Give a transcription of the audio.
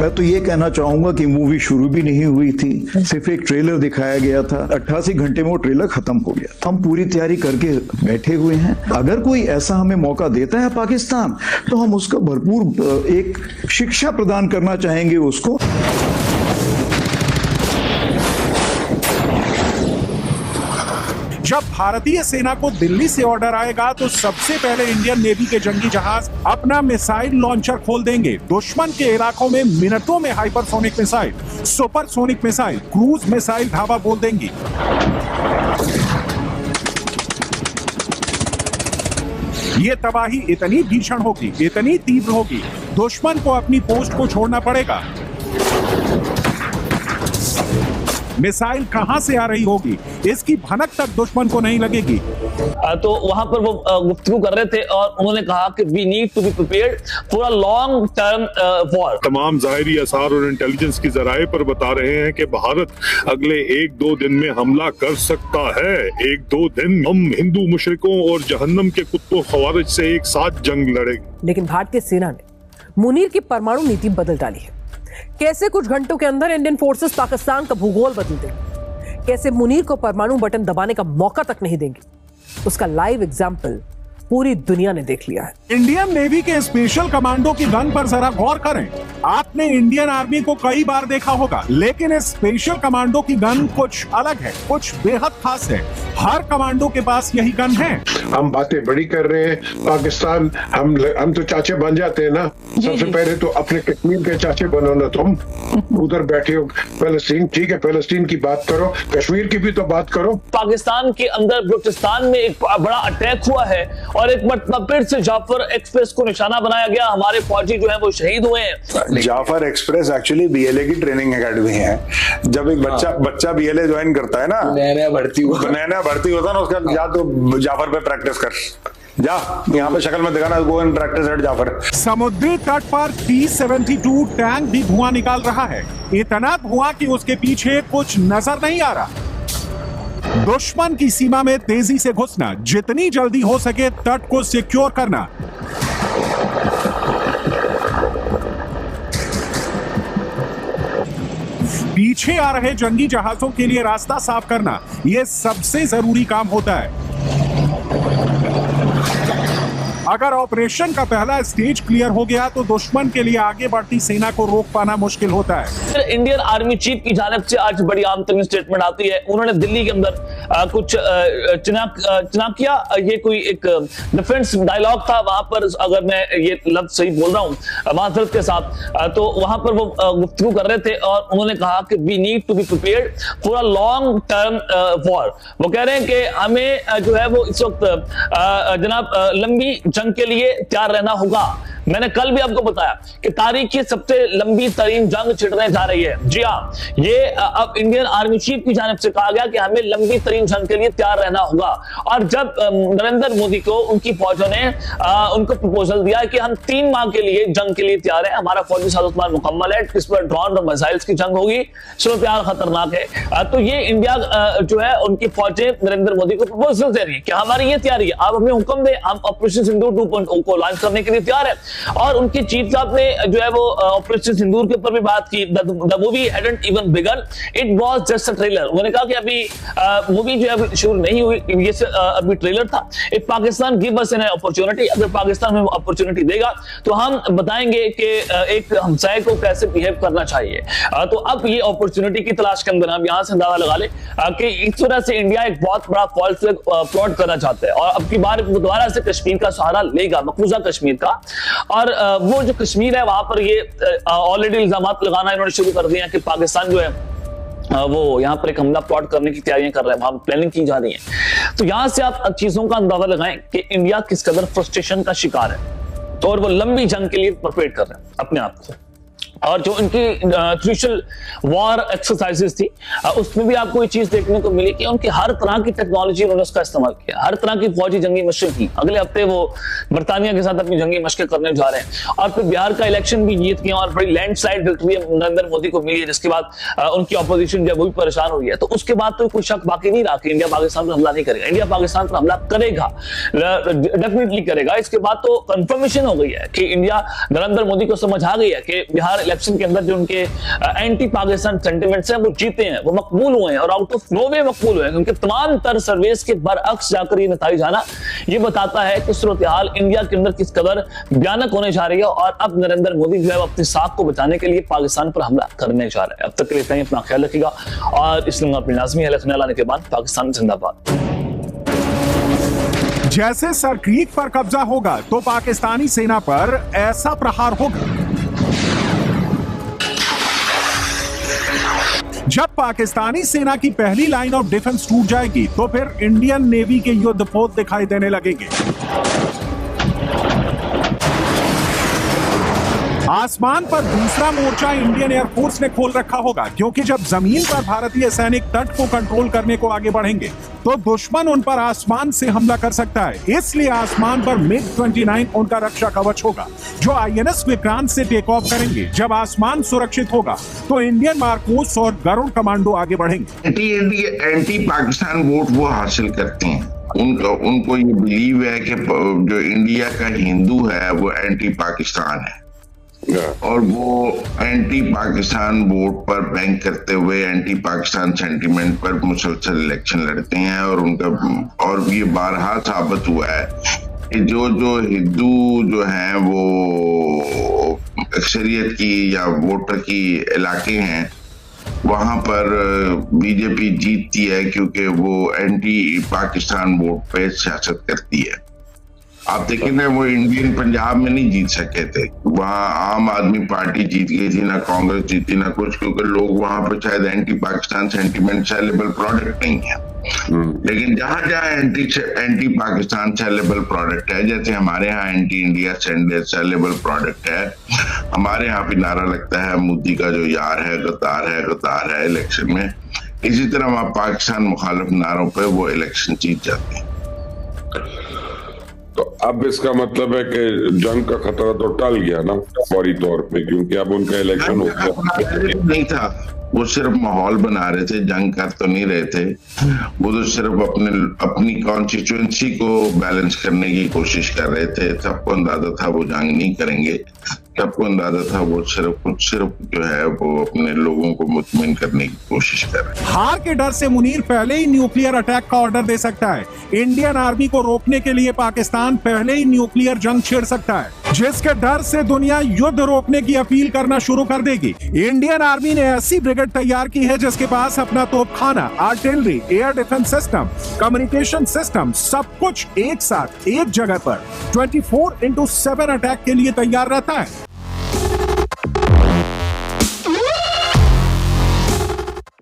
मैं तो ये कहना चाहूंगा कि मूवी शुरू भी नहीं हुई थी, सिर्फ एक ट्रेलर दिखाया गया था। 88 घंटे में वो ट्रेलर खत्म हो गया। हम पूरी तैयारी करके बैठे हुए हैं। अगर कोई ऐसा हमें मौका देता है पाकिस्तान, तो हम उसका भरपूर एक शिक्षा प्रदान करना चाहेंगे उसको। जब भारतीय सेना को दिल्ली से ऑर्डर आएगा तो सबसे पहले इंडियन नेवी के जंगी जहाज अपना मिसाइल लॉन्चर खोल देंगे। दुश्मन के इलाकों में मिनटों में hypersonic missile, supersonic missile, cruise missile धावा बोल देंगी। ये तबाही इतनी भीषण होगी, इतनी तीव्र होगी, दुश्मन को अपनी पोस्ट को छोड़ना पड़ेगा। मिसाइल कहां से आ रही होगी, इसकी भनक तक दुश्मन को नहीं लगेगी। तो वहां पर वो गुफ्तगू कर रहे थे और उन्होंने कहा कि we need to be prepared for a long term war. तमाम ज़ाहिरी आसार और इंटेलिजेंस की जराए पर बता रहे हैं कि भारत अगले 1-2 दिन में हमला कर सकता है। 1-2 दिन हम हिंदू मुशरिकों और जहन्नम के कुत्तों खवारिज से एक साथ जंग लड़ेंगे। लेकिन भारतीय सेना ने मुनीर की परमाणु नीति बदल डाली है। कैसे कुछ घंटों के अंदर इंडियन फोर्सेस पाकिस्तान का भूगोल बदल देंगे, कैसे मुनीर को परमाणु बटन दबाने का मौका तक नहीं देंगे, उसका लाइव एग्जाम्पल पूरी दुनिया ने देख लिया है। इंडियन नेवी के स्पेशल कमांडो की गन पर जरा गौर करें। आपने इंडियन आर्मी को कई बार देखा होगा, लेकिन इस स्पेशल कमांडो की गन कुछ अलग है, कुछ बेहद खास है। हर कमांडो के पास यही गन है। हम बातें बड़ी कर रहे हैं, पाकिस्तान हम तो चाचे बन जाते हैं ना। सबसे पहले तो अपने कश्मीर के चाचे बनो ना। तुम उधर बैठे हो फलस्तीन, ठीक है, फलस्तीन की बात करो, कश्मीर की भी तो बात करो। पाकिस्तान के अंदर बलूचिस्तान में एक बड़ा अटैक हुआ है और एक मरतबा फिर से जाफर एक्सप्रेस को निशाना बनाया गया। हमारे फौजी जो है वो शहीद हुए हैं। जाफर एक्सप्रेस एक्चुअली बीएलए की ट्रेनिंग एकेडमी है। जब एक बच्चा बीएलए ज्वाइन करता है ना, नया भर्ती होता है ना, उसका या तो जाफर पे प्रैक्टिस कर, जा यहाँ पे शक्ल में दिखाना, go and practise at Jafar. समुद्री तट पर T-72 टैंक भी धुआं निकाल रहा है। इतना धुआं कि उसके पीछे कुछ नजर नहीं आ रहा। दुश्मन की सीमा में तेजी से घुसना, जितनी जल्दी हो सके तट को सिक्योर करना। पीछे आ रहे जंगी जहाजों के लिए रास्ता साफ करना, यह सबसे जरूरी काम होता है। अगर ऑपरेशन का पहला स्टेज क्लियर हो गया तो दुश्मन के लिए आगे बढ़ती सेना को रोक पाना मुश्किल होता है। इंडियन आर्मी चीफ की जानिब से आज बड़ी आम तरीन स्टेटमेंट आती है। उन्होंने दिल्ली के अंदर कुछ चनाकिया, ये कोई एक डिफेंस डायलॉग था वहां पर, अगर मैं ये लफ्ज सही बोल रहा हूं माजरत के साथ, तो वहां पर वो गुफ्तगू कर रहे थे और उन्होंने कहा कि we need to be prepared for a long term war. वो कह रहे हैं कि हमें जो है वो इस वक्त जनाब लंबी जंग के लिए तैयार रहना होगा। मैंने कल भी आपको बताया कि तारीख की सबसे लंबी तरीन जंग छिड़ने जा रही है। जी हाँ, ये अब इंडियन आर्मी चीफ की जानिब से कहा गया कि हमें लंबी तरीन जंग के लिए तैयार रहना होगा। और जब नरेंद्र मोदी को उनकी फौजों ने उनको प्रपोजल दिया कि हम 3 माह के लिए जंग के लिए तैयार है, हमारा फौजी साजोसामान मुकम्मल है, इस पर ड्रोन और मिसाइल्स की जंग होगी, सूरत हाल खतरनाक है। तो ये इंडिया जो है उनकी फौजें नरेंद्र मोदी को प्रपोजल दे रही है कि हमारी ये तैयारी है, आप हमें हुक्म दे, हम ऑपरेशन सिंदूर 2.0 को लॉन्च करने के लिए तैयार है। और उनके चीफ साहब ने जो है वो ऑपरेशन सिंदूर के ऊपर भी बात की। The movie hadn't even begun, it was just a trailer. उन्होंने कहा कि अभी मूवी जो है शुरू नहीं हुई, ये अभी ट्रेलर था। If Pakistan give us an opportunity, अगर पाकिस्तान में अपॉर्चुनिटी देगा तो हम बताएंगे कि एक हमसाये को कैसे बिहेव करना चाहिए। तो अब ये अपॉर्चुनिटी की तलाश के अंदर हम यहां से अंदाजा लगा ले कि इस तरह से इंडिया एक बहुत बड़ा फॉल्स प्लॉट करना चाहता है और अब की बार वो दोबारा से कश्मीर का सहारा लेगा, मकबूजा कश्मीर का। और वो जो कश्मीर है वहां पर ये ऑलरेडी इल्जामात लगाना इन्होंने शुरू कर दिया कि पाकिस्तान जो है वो यहाँ पर एक हमला प्लॉट करने की तैयारियां कर रहे हैं, वहां प्लानिंग की जा रही है। तो यहां से आप चीजों का अंदाजा लगाएं कि इंडिया किस कदर फ्रस्ट्रेशन का शिकार है और वो लंबी जंग के लिए प्रिपेयर कर रहे हैं अपने आप को। और जो इनकी क्रूशियल वॉर एक्सरसाइजेस थी उसमें भी आपको ये चीज देखने को मिली कि उनकी हर तरह की टेक्नोलॉजी उन्होंने उसका इस्तेमाल किया, हर तरह की फौजी जंगी मशकें की। अगले हफ्ते वो बरतानिया के साथ अपनी जंगी मशकें करने जा रहे हैं। और फिर बिहार का इलेक्शन भी जीत गया और बड़ी लैंडस्लाइड विक्ट्री नरेंद्र मोदी को मिली है, जिसके बाद उनकी ऑपोजिशन जब वो भी परेशान हुई है। तो उसके बाद तो कोई शक बाकी नहीं रहा कि इंडिया पाकिस्तान पर हमला नहीं करेगा। इंडिया पाकिस्तान पर हमला करेगा, डेफिनेटली करेगा। इसके बाद तो कंफर्मेशन हो गई है कि इंडिया नरेंद्र मोदी को समझ आ गई है कि बिहार इलेक्शन के अंदर जो उनके एंटी पाकिस्तान सेंटिमेंट्स हैं वो जीते हैं, वो मकबूल हुए हैं और आउट ऑफ नोवे मकबूल हुए हैं, क्योंकि तमाम तर सर्वेस के बरअक्स जाकर ये नतीजा आना ये बताता है कि सूरत हाल इंडिया के अंदर किस कदर भयानक होने जा रही है और अब नरेंद्र मोदी जो है अपनी साख को बचाने के लिए पाकिस्तान पर हमला करने जा रहे हैं। अब तक के लिए इतना ही, अपना ख्याल रखिएगा और इसलिए अपनी लाजमी है लाने के बाद पाकिस्तान जिंदाबाद। जैसे सर क्रीक पर कब्जा होगा तो पाकिस्तानी सेना पर ऐसा प्रहार होगा। जब पाकिस्तानी सेना की पहली लाइन ऑफ डिफेंस टूट जाएगी तो फिर इंडियन नेवी के युद्धपोत दिखाई देने लगेंगे। आसमान पर दूसरा मोर्चा इंडियन एयरफोर्स ने खोल रखा होगा, क्योंकि जब जमीन पर भारतीय सैनिक तट को कंट्रोल करने को आगे बढ़ेंगे तो दुश्मन उन पर आसमान से हमला कर सकता है। इसलिए आसमान पर MiG-29 उनका रक्षा कवच होगा जो INS विक्रांत से टेक ऑफ करेंगे। जब आसमान सुरक्षित होगा तो इंडियन मार्कोस और गरुड़ कमांडो आगे बढ़ेंगे। एंटी पाकिस्तान वोट वो हासिल करते हैं। उनको ये बिलीव है कि जो इंडिया का हिंदू है वो एंटी पाकिस्तान है और वो एंटी पाकिस्तान वोट पर बैंक करते हुए एंटी पाकिस्तान सेंटीमेंट पर मुसलसल इलेक्शन लड़ते हैं और ये बारहा साबित हुआ है कि जो हिंदू जो हैं वो अक्सरियत की या वोटर की इलाके हैं वहां पर बीजेपी जीतती है, क्योंकि वो एंटी पाकिस्तान वोट पे सियासत करती है। आप देखें ना, वो इंडियन पंजाब में नहीं जीत सके थे, वहाँ आम आदमी पार्टी जीत गई थी, ना कांग्रेस जीती ना कुछ, क्योंकि लोग वहां पर शायद anti Pakistan sentiment saleable product नहीं है। लेकिन जहां एंटी पाकिस्तान सेलेबल प्रोडक्ट है, जैसे हमारे यहाँ एंटी इंडिया सेलेबल प्रोडक्ट है, हमारे यहाँ भी नारा लगता है मोदी का जो यार है गद्दार है इलेक्शन में, इसी तरह वहां पाकिस्तान मुखालिफ नारों पे वो इलेक्शन जीत जाते हैं। तो अब इसका मतलब है कि जंग का खतरा तो टल गया ना फौरी तौर पे, क्योंकि अब उनका इलेक्शन हो गया। नहीं था, वो सिर्फ माहौल बना रहे थे, जंग कर तो नहीं रहे थे। वो तो सिर्फ अपनी कॉन्स्टिट्यूएंसी को बैलेंस करने की कोशिश कर रहे थे। सबको अंदाजा था वो जंग नहीं करेंगे, सबको अंदाजा था वो सिर्फ जो है वो अपने लोगों को मुतमिन करने की कोशिश कर रहे हैं। हार के डर से मुनीर पहले ही न्यूक्लियर अटैक का ऑर्डर दे सकता है। इंडियन आर्मी को रोकने के लिए पाकिस्तान पहले ही न्यूक्लियर जंग छेड़ सकता है, जिसके डर से दुनिया युद्ध रोकने की अपील करना शुरू कर देगी। इंडियन आर्मी ने ऐसी ब्रिगेड तैयार की है जिसके पास अपना तोपखाना, artillery, air defence system, communication system, सब कुछ एक साथ एक जगह पर 24/7 अटैक के लिए तैयार रहता है।